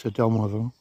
7h moins 20.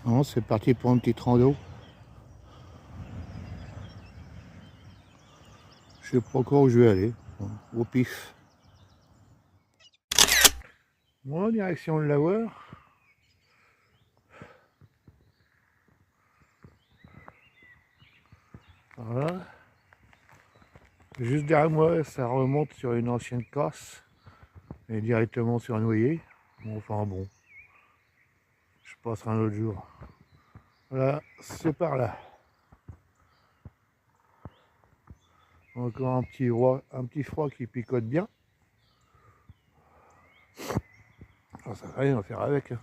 Non, c'est parti pour une petite rando. Je sais pas encore où je vais aller, au pif. Moi, direction le lavoir. Voilà. Juste derrière moi, ça remonte sur une ancienne casse et directement sur un noyer. Bon, enfin bon, je passerai un autre jour. Voilà, c'est par là. Encore un petit froid qui picote bien. Ah, ça fait rien à faire avec.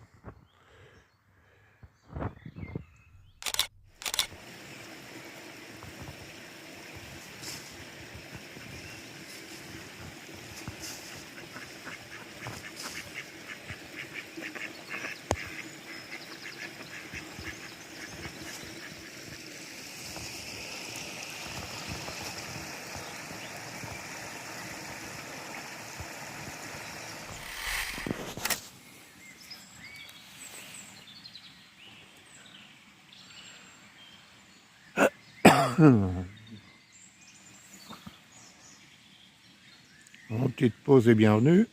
Une petite pause et bienvenue.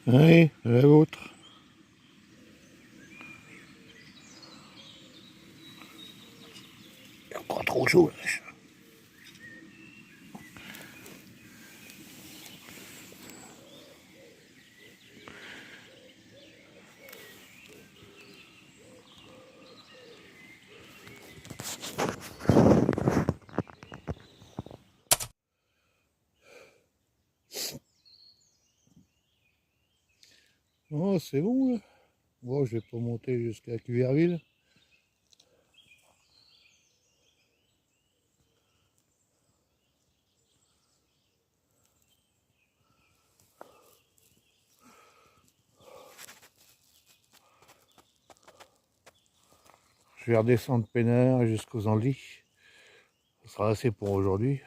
Allez, la vôtre. Il est encore trop chaud. Oh, c'est bon là. Bon, je vais pas monter jusqu'à Cuverville. Je vais redescendre peinard jusqu'aux Andelys. Ce sera assez pour aujourd'hui.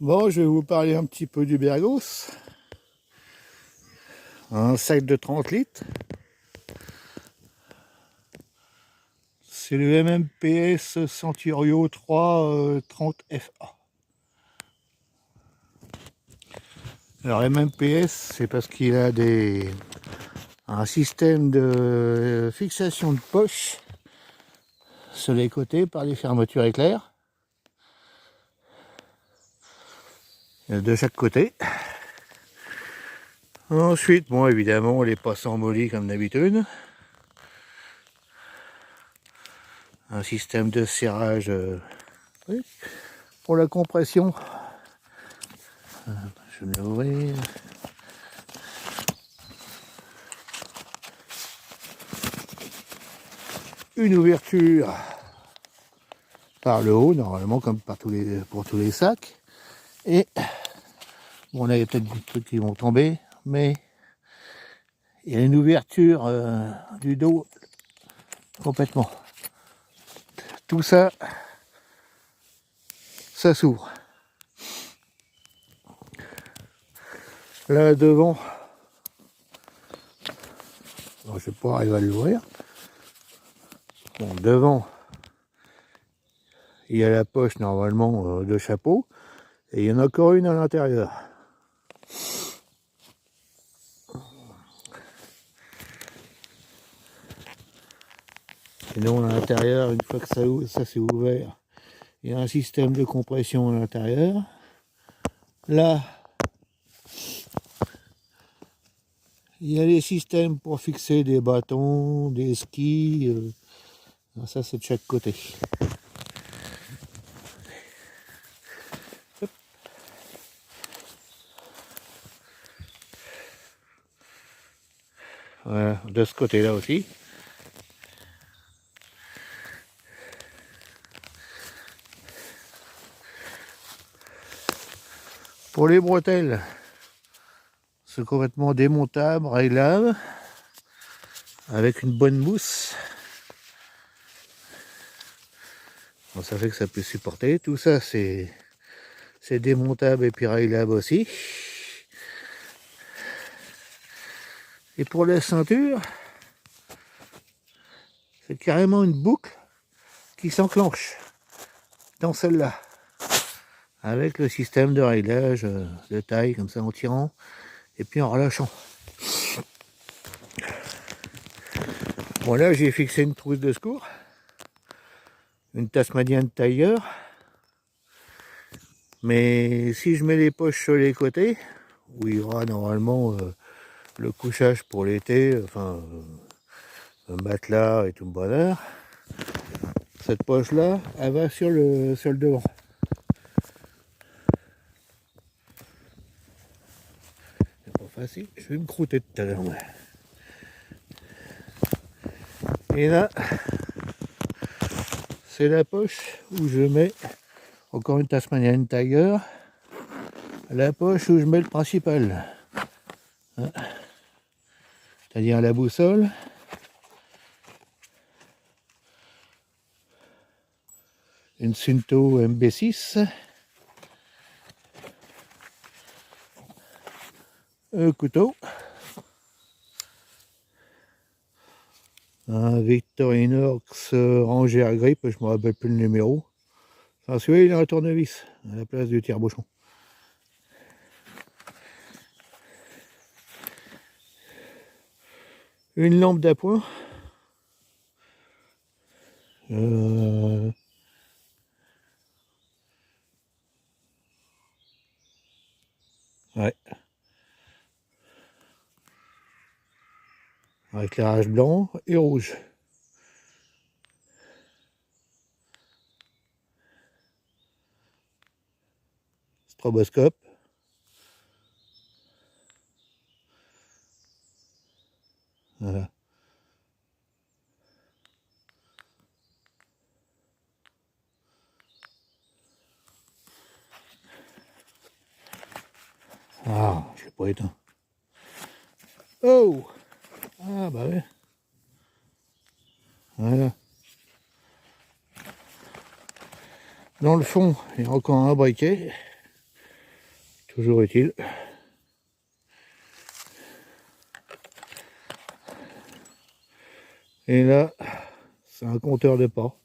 Bon, je vais vous parler un petit peu du Bergos. Un sac de 30 litres. C'est le MMPS Centurio 3 30 FA. Alors MMPS, c'est parce qu'il a un système de fixation de poche sur les côtés par des fermetures éclairs. De chaque côté. Ensuite, bon, évidemment, les passants mollets comme d'habitude. Un système de serrage oui, pour la compression. Je vais l'ouvrir. une ouverture par le haut, normalement, comme pour tous les sacs. Et bon, là, il y a peut-être des trucs qui vont tomber, mais il y a une ouverture du dos complètement. Tout ça, ça s'ouvre. Là, devant, bon, je vais pas arriver à l'ouvrir. Bon, devant, il y a la poche, normalement, de chapeau. Et il y en a encore une à l'intérieur. Sinon, à l'intérieur, une fois que ça s'est ouvert, il y a un système de compression à l'intérieur. Là, il y a les systèmes pour fixer des bâtons, des skis. Ça, c'est de chaque côté. Hop. Voilà, de ce côté-là aussi. Pour les bretelles, c'est complètement démontable, réglable, avec une bonne mousse. Bon, ça fait que ça peut supporter. Tout ça, c'est démontable et puis réglable aussi. Et pour la ceinture, c'est carrément une boucle qui s'enclenche dans celle-là. Avec le système de réglage de taille, comme ça, en tirant et puis en relâchant. Bon, là, j'ai fixé une trousse de secours, une Tasmanian Tiger. Mais si je mets les poches sur les côtés, où il y aura normalement le couchage pour l'été, enfin, un matelas et tout le bonheur, cette poche-là, elle va sur le devant. C'est pas facile, je vais me croûter tout à l'heure. Et là, c'est la poche où je mets encore une Tasmanian Tiger, la poche où je mets le principal, hein, c'est-à-dire la boussole, une Suunto MB6, un couteau, un Victorinox Ranger Grip, je me rappelle plus le numéro. Enfin, celui-là, il a un tournevis à la place du tire-bouchon. Une lampe d'appoint. Ouais. Éclairage blanc et rouge. Stroboscope. Voilà. Ah, je l'ai pas éteint. Oh! Ah bah ouais. Voilà. Dans le fond, il y a encore un briquet. Toujours utile. Et là, c'est un compteur de pas.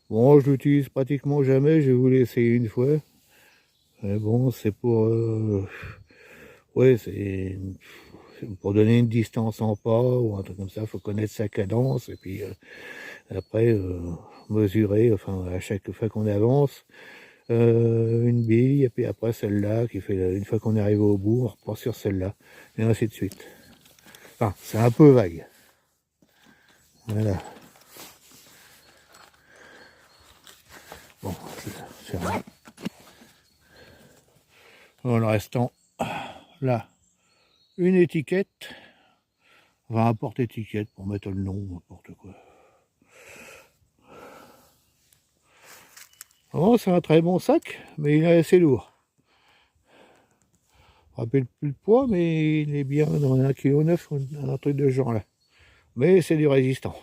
Bon, je l'utilise pratiquement jamais, je vais vous l'essayer une fois. Mais bon, c'est pour... ouais, c'est pour donner une distance en pas ou un truc comme ça, il faut connaître sa cadence. Et puis après, mesurer, enfin, à chaque fois qu'on avance, une bille, et puis après celle-là, qui fait, une fois qu'on est arrivé au bout, on reprend sur celle-là, et ainsi de suite. Enfin, c'est un peu vague. Voilà. Bon, c'est vrai. Bon, le restant, là, une étiquette, enfin un porte-étiquette pour mettre le nom, n'importe quoi. Oh, c'est un très bon sac, mais il est assez lourd. Je ne me rappelle plus le poids, mais il est bien dans 1,9 kg ou un truc de ce genre là. Mais c'est du résistant.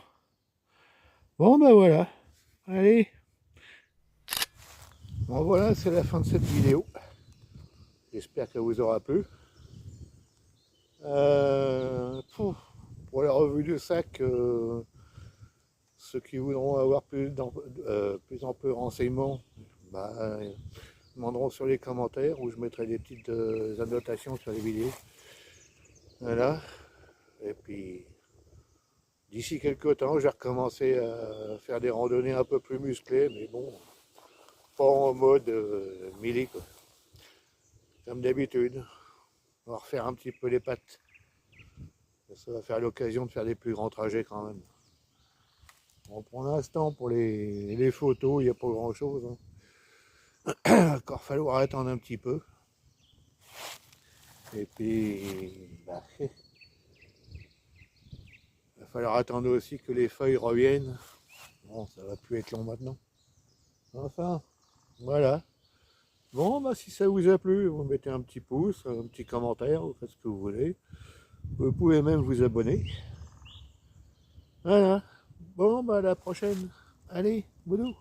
Bon ben voilà. Allez. Bon voilà, c'est la fin de cette vidéo. J'espère qu'elle vous aura plu. Pour la revue de sac, ceux qui voudront avoir plus en peu de renseignements, bah, demanderont sur les commentaires où je mettrai des petites annotations sur les vidéos. Voilà. Et puis d'ici quelques temps, je vais recommencer à faire des randonnées un peu plus musclées, mais bon, pas en mode milli, quoi. Comme d'habitude. On va refaire un petit peu les pattes. Ça va faire l'occasion de faire des plus grands trajets quand même. Bon, pour l'instant, pour les photos, il n'y a pas grand chose. Hein. Il va encore falloir attendre un petit peu. Et puis, bah, il va falloir attendre aussi que les feuilles reviennent. Bon, ça va plus être long maintenant. Enfin, voilà. Bon, bah, si ça vous a plu, vous mettez un petit pouce, un petit commentaire, vous faites ce que vous voulez. Vous pouvez même vous abonner. Voilà. Bon, bah, à la prochaine. Allez, boudou.